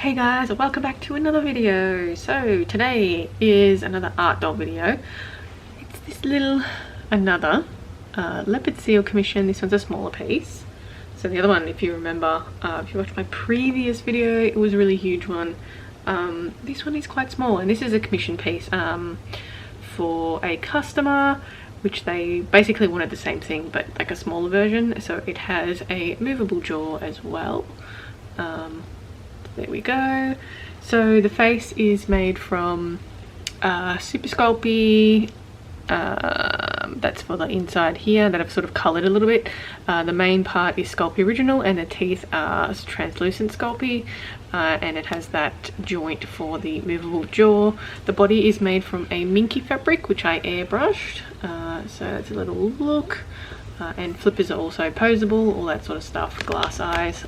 Hey guys, welcome back to another video. So today is another art doll video. It's this little another leopard seal commission. This one's a smaller piece. So the other one, if you remember, if you watched my previous video, it was a really huge one. This one is quite small, and this is a commission piece for a customer, which they basically wanted the same thing but like a smaller version. So it has a movable jaw as well. There we go. So the face is made from Super Sculpey. That's for the inside here that I've sort of coloured a little bit. The main part is Sculpey Original, and the teeth are translucent Sculpey, and it has that joint for the movable jaw. The body is made from a minky fabric, which I airbrushed. So that's a little look. And flippers are also posable, all that sort of stuff. Glass eyes,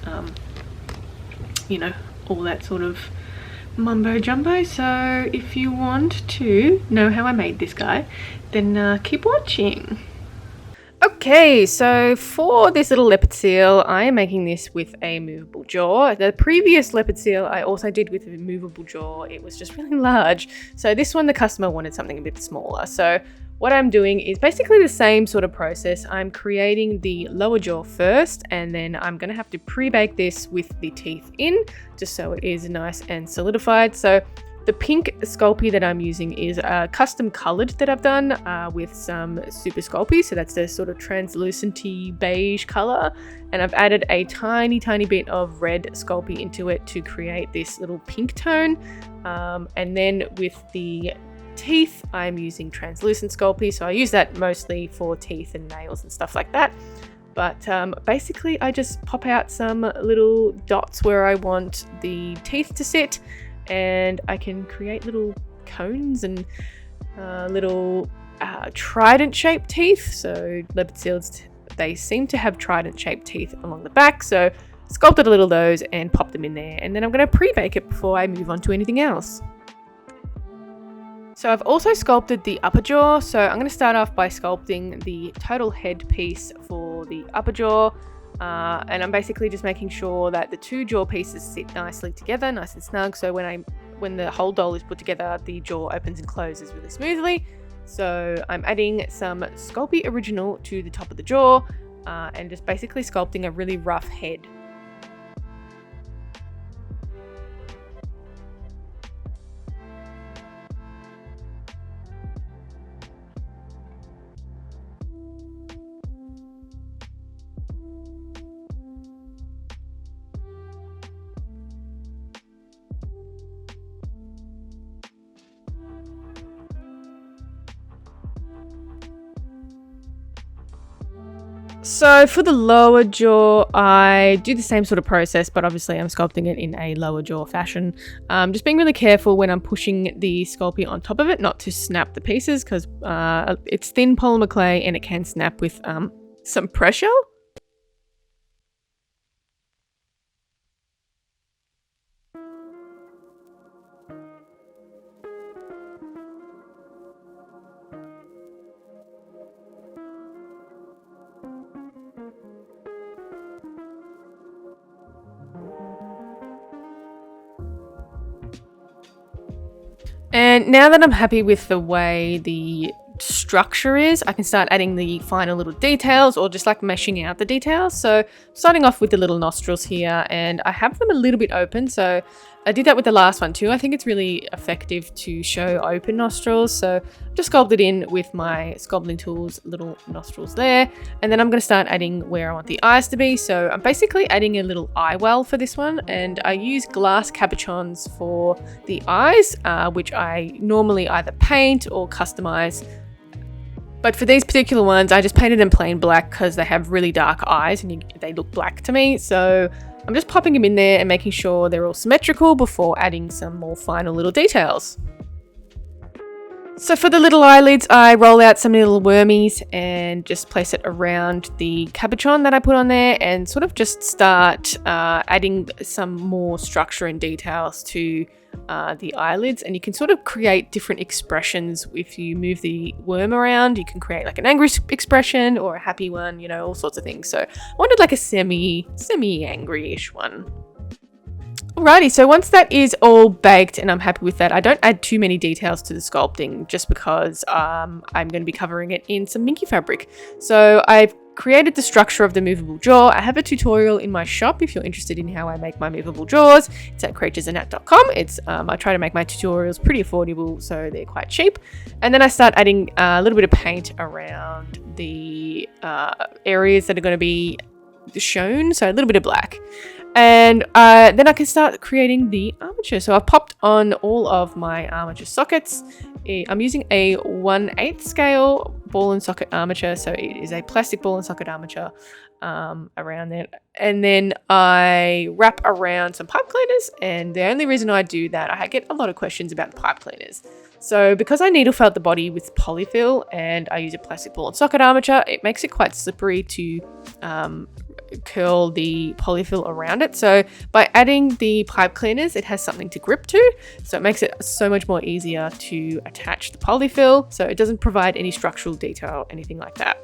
you know, all that sort of mumbo jumbo. So if you want to know how I made this guy, then keep watching. Okay, so for this little leopard seal, I am making this with a movable jaw. The previous leopard seal I also did with a movable jaw. It was just really large. So this one, the customer wanted something a bit smaller. So what I'm doing is basically the same sort of process. I'm creating the lower jaw first, and then I'm going to have to pre-bake this with the teeth in, just so it is nice and solidified. So the pink Sculpey that I'm using is custom coloured that I've done with some Super Sculpey. So that's the sort of translucenty beige colour. And I've added a tiny bit of red Sculpey into it to create this little pink tone. And then with the teeth, I'm using translucent Sculpey, so I use that mostly for teeth and nails and stuff like that. But basically I just pop out some little dots where I want the teeth to sit, and I can create little cones and little trident shaped teeth. So leopard seals, they seem to have trident shaped teeth along the back, so sculpted a little of those and pop them in there, and then I'm going to pre-bake it before I move on to anything else. So I've also sculpted the upper jaw, so I'm going to start off by sculpting the total head piece for the upper jaw, and I'm basically just making sure that the two jaw pieces sit nicely together, nice and snug, so when the whole doll is put together, the jaw opens and closes really smoothly. So I'm adding some Sculpey Original to the top of the jaw, and just basically sculpting a really rough head. So for the lower jaw, I do the same sort of process, but obviously I'm sculpting it in a lower jaw fashion. Just being really careful when I'm pushing the Sculpey on top of it, not to snap the pieces, because it's thin polymer clay and it can snap with some pressure. And now that I'm happy with the way the structure is, I can start adding the final little details, or just like meshing out the details. So starting off with the little nostrils here, and I have them a little bit open, so I did that with the last one too. I think it's really effective to show open nostrils, so I just sculpted in with my sculpting tools little nostrils there, and then I'm going to start adding where I want the eyes to be. So I'm basically adding a little eye well for this one, and I use glass cabochons for the eyes, which I normally either paint or customize. But for these particular ones, I just painted them plain black because they have really dark eyes and they look black to me. So I'm just popping them in there and making sure they're all symmetrical before adding some more final little details. So for the little eyelids, I roll out some little wormies and just place it around the cabochon that I put on there, and sort of just start adding some more structure and details to the eyelids. And you can sort of create different expressions if you move the worm around. You can create like an angry expression or a happy one, you know, all sorts of things. So I wanted like a semi-angry-ish one. Alrighty, so once that is all baked and I'm happy with that, I don't add too many details to the sculpting just because I'm going to be covering it in some minky fabric. So I've created the structure of the movable jaw. I have a tutorial in my shop if you're interested in how I make my movable jaws. It's at creaturesandnat.com. I try to make my tutorials pretty affordable, so they're quite cheap. And then I start adding a little bit of paint around the areas that are going to be shown, so a little bit of black. And then I can start creating the armature. So I've popped on all of my armature sockets. I'm using a 1/8 scale ball and socket armature. So it is a plastic ball and socket armature around there. And then I wrap around some pipe cleaners. And the only reason I do that, I get a lot of questions about the pipe cleaners. So because I needle felt the body with polyfill and I use a plastic ball and socket armature, it makes it quite slippery to curl the polyfill around it. So by adding the pipe cleaners, it has something to grip to, so it makes it so much more easier to attach the polyfill, so it doesn't provide any structural detail or anything like that.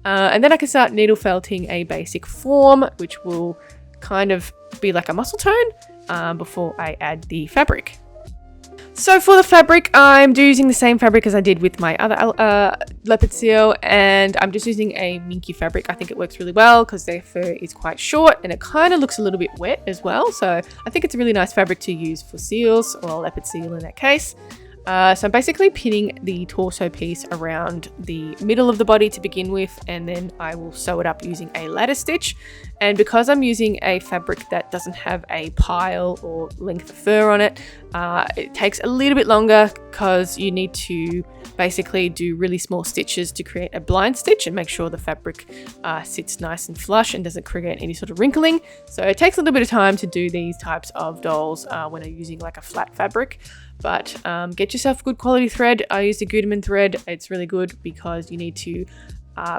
And then I can start needle felting a basic form, which will kind of be like a muscle tone before I add the fabric. So for the fabric, I'm using the same fabric as I did with my other leopard seal, and I'm just using a minky fabric. I think it works really well because their fur is quite short and it kind of looks a little bit wet as well. So I think it's a really nice fabric to use for seals, or a leopard seal in that case. So I'm basically pinning the torso piece around the middle of the body to begin with, and then I will sew it up using a ladder stitch. And because I'm using a fabric that doesn't have a pile or length of fur on it, it takes a little bit longer because you need to basically do really small stitches to create a blind stitch and make sure the fabric sits nice and flush and doesn't create any sort of wrinkling. So it takes a little bit of time to do these types of dolls when I'm using like a flat fabric. But get yourself good quality thread. I used a Gutermann thread. It's really good because you need to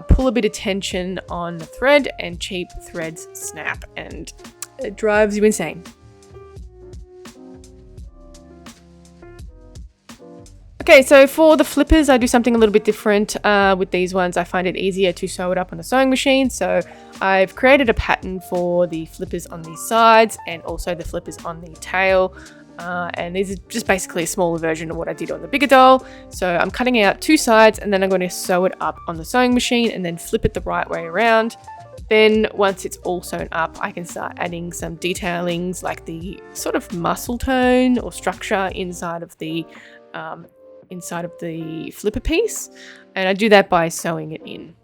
pull a bit of tension on the thread, and cheap threads snap and it drives you insane. Okay, so for the flippers, I do something a little bit different with these ones. I find it easier to sew it up on the sewing machine. So I've created a pattern for the flippers on the sides and also the flippers on the tail. And these are just basically a smaller version of what I did on the bigger doll. So I'm cutting out two sides and then I'm going to sew it up on the sewing machine and then flip it the right way around. Then once it's all sewn up, I can start adding some detailings like the sort of muscle tone or structure inside of the flipper piece. And I do that by sewing it in.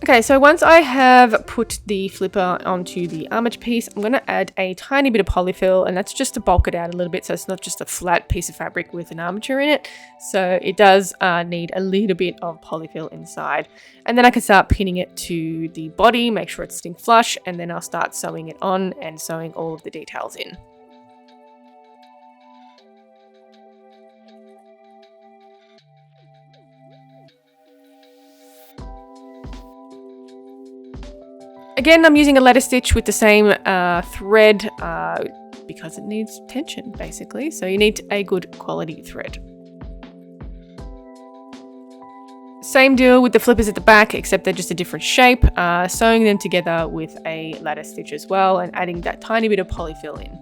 Okay, so once I have put the flipper onto the armature piece, I'm going to add a tiny bit of polyfill, and that's just to bulk it out a little bit so it's not just a flat piece of fabric with an armature in it. So it does need a little bit of polyfill inside. And then I can start pinning it to the body, make sure it's sitting flush, and then I'll start sewing it on and sewing all of the details in. Again, I'm using a ladder stitch with the same thread because it needs tension, basically. So you need a good quality thread. Same deal with the flippers at the back, except they're just a different shape. Sewing them together with a ladder stitch as well and adding that tiny bit of polyfill in.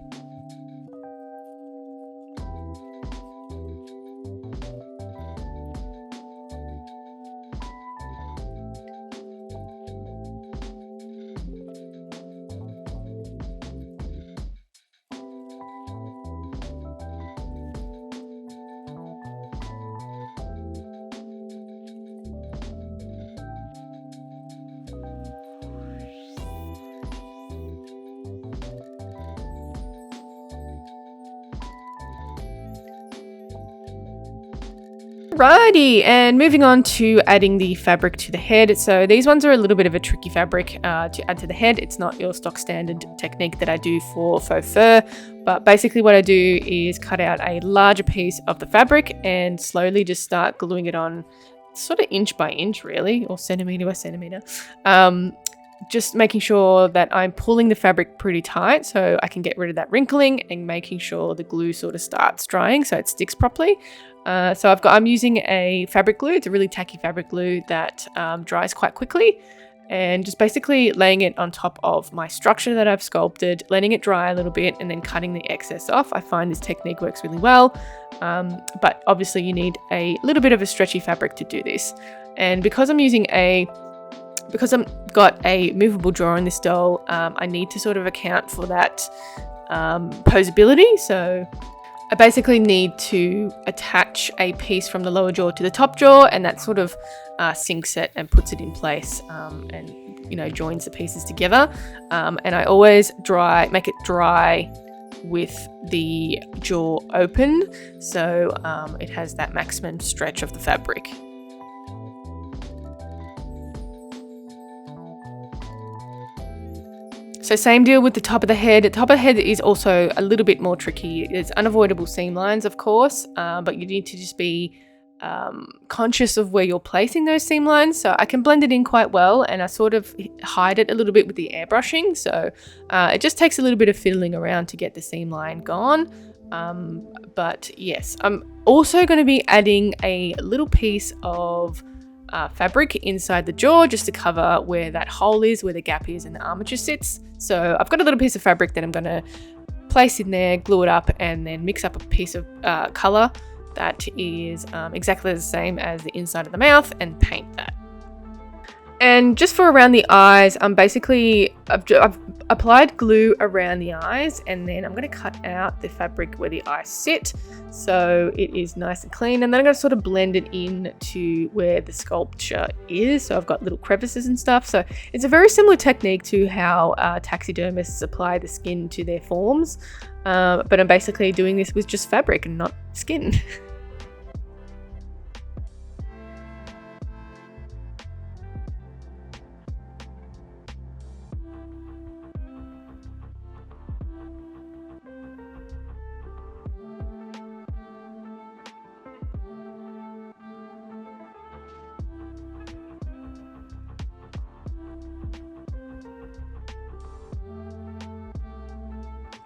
Alrighty, and moving on to adding the fabric to the head. So these ones are a little bit of a tricky fabric to add to the head. It's not your stock standard technique that I do for faux fur, but basically what I do is cut out a larger piece of the fabric and slowly just start gluing it on, sort of inch by inch really, or centimeter by centimeter. just making sure that I'm pulling the fabric pretty tight so I can get rid of that wrinkling, and making sure the glue sort of starts drying so it sticks properly. So I'm using a fabric glue. It's a really tacky fabric glue that dries quite quickly, and just basically laying it on top of my structure that I've sculpted, letting it dry a little bit, and then cutting the excess off. I find this technique works really well, but obviously you need a little bit of a stretchy fabric to do this. And because I've got a movable drawer in this doll, I need to sort of account for that posability. So I basically need to attach a piece from the lower jaw to the top jaw, and that sort of sinks it and puts it in place, and joins the pieces together. And I always make it dry with the jaw open, so it has that maximum stretch of the fabric. So same deal with the top of the head. The top of the head is also a little bit more tricky. There's unavoidable seam lines, of course, but you need to just be conscious of where you're placing those seam lines. So I can blend it in quite well, and I sort of hide it a little bit with the airbrushing. So it just takes a little bit of fiddling around to get the seam line gone. But yes, I'm also going to be adding a little piece of fabric inside the jaw just to cover where that hole is, where the gap is and the armature sits. So I've got a little piece of fabric that I'm going to place in there, glue it up, and then mix up a piece of colour that is exactly the same as the inside of the mouth, and paint that. And just for around the eyes, I've applied glue around the eyes, and then I'm going to cut out the fabric where the eyes sit so it is nice and clean, and then I'm going to sort of blend it in to where the sculpture is. So I've got little crevices and stuff. So it's a very similar technique to how taxidermists apply the skin to their forms, but I'm basically doing this with just fabric and not skin.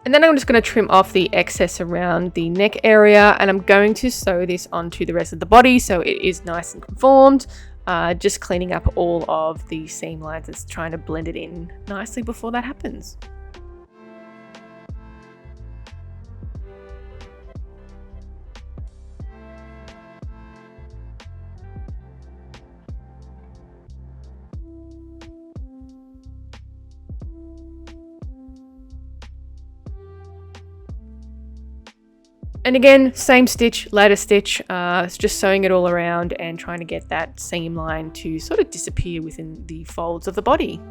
And then I'm just going to trim off the excess around the neck area, and I'm going to sew this onto the rest of the body so it is nice and conformed, just cleaning up all of the seam lines and trying to blend it in nicely before that happens. And again, same stitch, ladder stitch, just sewing it all around and trying to get that seam line to sort of disappear within the folds of the body.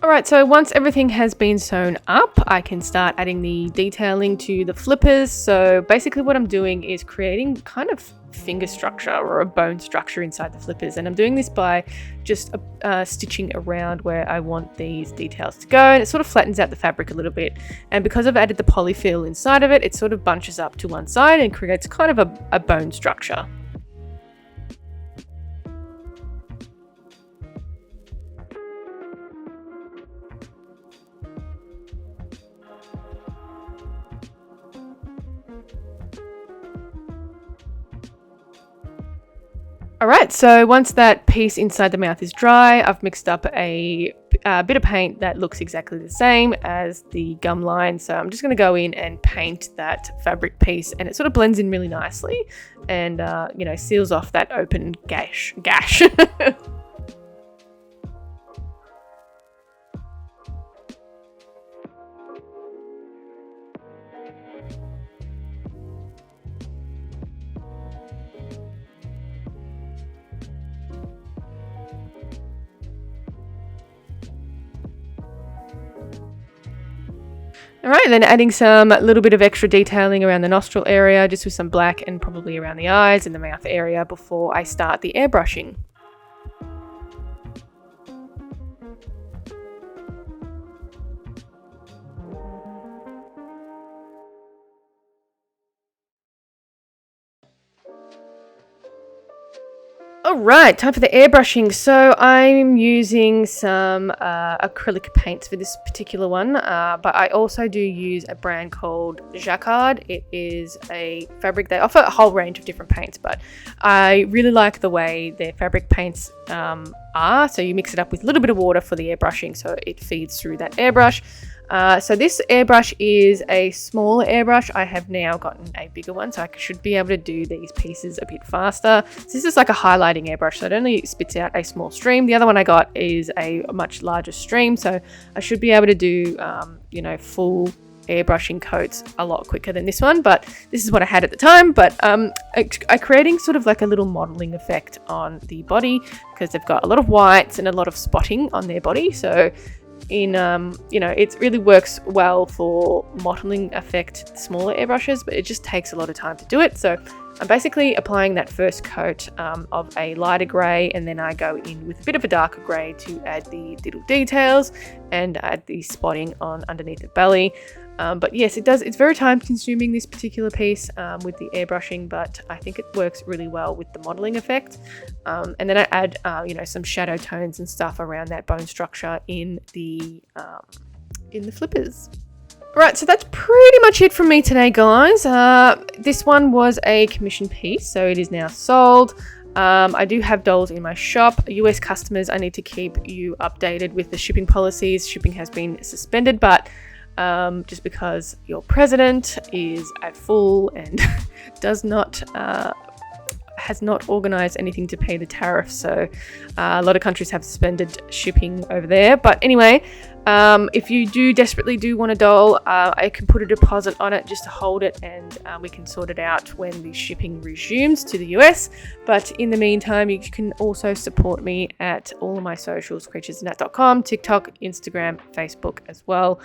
Alright, so once everything has been sewn up, I can start adding the detailing to the flippers. So basically what I'm doing is creating kind of finger structure or a bone structure inside the flippers, and I'm doing this by just stitching around where I want these details to go, and it sort of flattens out the fabric a little bit. And because I've added the polyfill inside of it, it sort of bunches up to one side and creates kind of a bone structure. Alright, so once that piece inside the mouth is dry, I've mixed up a bit of paint that looks exactly the same as the gum line. So I'm just going to go in and paint that fabric piece, and it sort of blends in really nicely and, you know, seals off that open gash. All right, then adding some little bit of extra detailing around the nostril area, just with some black, and probably around the eyes and the mouth area before I start the airbrushing. Alright, time for the airbrushing. So I'm using some acrylic paints for this particular one, but I also do use a brand called Jacquard. It is a fabric, they offer a whole range of different paints, but I really like the way their fabric paints are. So you mix it up with a little bit of water for the airbrushing so it feeds through that airbrush. So this airbrush is a smaller airbrush. I have now gotten a bigger one, so I should be able to do these pieces a bit faster. So this is like a highlighting airbrush, so it only spits out a small stream. The other one I got is a much larger stream, so I should be able to do, you know, full airbrushing coats a lot quicker than this one, but this is what I had at the time. But I'm creating sort of like a little modeling effect on the body, because they've got a lot of whites and a lot of spotting on their body. So in you know, it really works well for modeling effect smaller airbrushes, but it just takes a lot of time to do it. So I'm basically applying that first coat of a lighter grey, and then I go in with a bit of a darker grey to add the little details and add the spotting on underneath the belly. But yes, it's very time consuming, this particular piece with the airbrushing, but I think it works really well with the modeling effect. And then I add, you know, some shadow tones and stuff around that bone structure in the flippers. Right, so that's pretty much it from me today, guys. This one was a commission piece, so it is now sold. I do have dolls in my shop. US customers, I need to keep you updated with the shipping policies. Shipping has been suspended, but just because your president is at full and does not has not organized anything to pay the tariff, so a lot of countries have suspended shipping over there. But anyway, if you desperately do want a doll, I can put a deposit on it just to hold it, and we can sort it out when the shipping resumes to the US. But in the meantime, you can also support me at all of my socials, creaturesandnat.com, TikTok, Instagram, Facebook as well.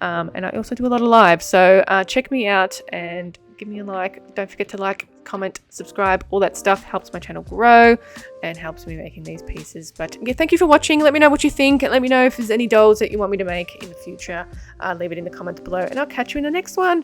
And I also do a lot of live, so check me out and give me a like. Don't forget to like, comment, subscribe. All that stuff helps my channel grow and helps me making these pieces. But yeah, thank you for watching. Let me know what you think. Let me know if there's any dolls that you want me to make in the future. Leave it in the comments below, and I'll catch you in the next one.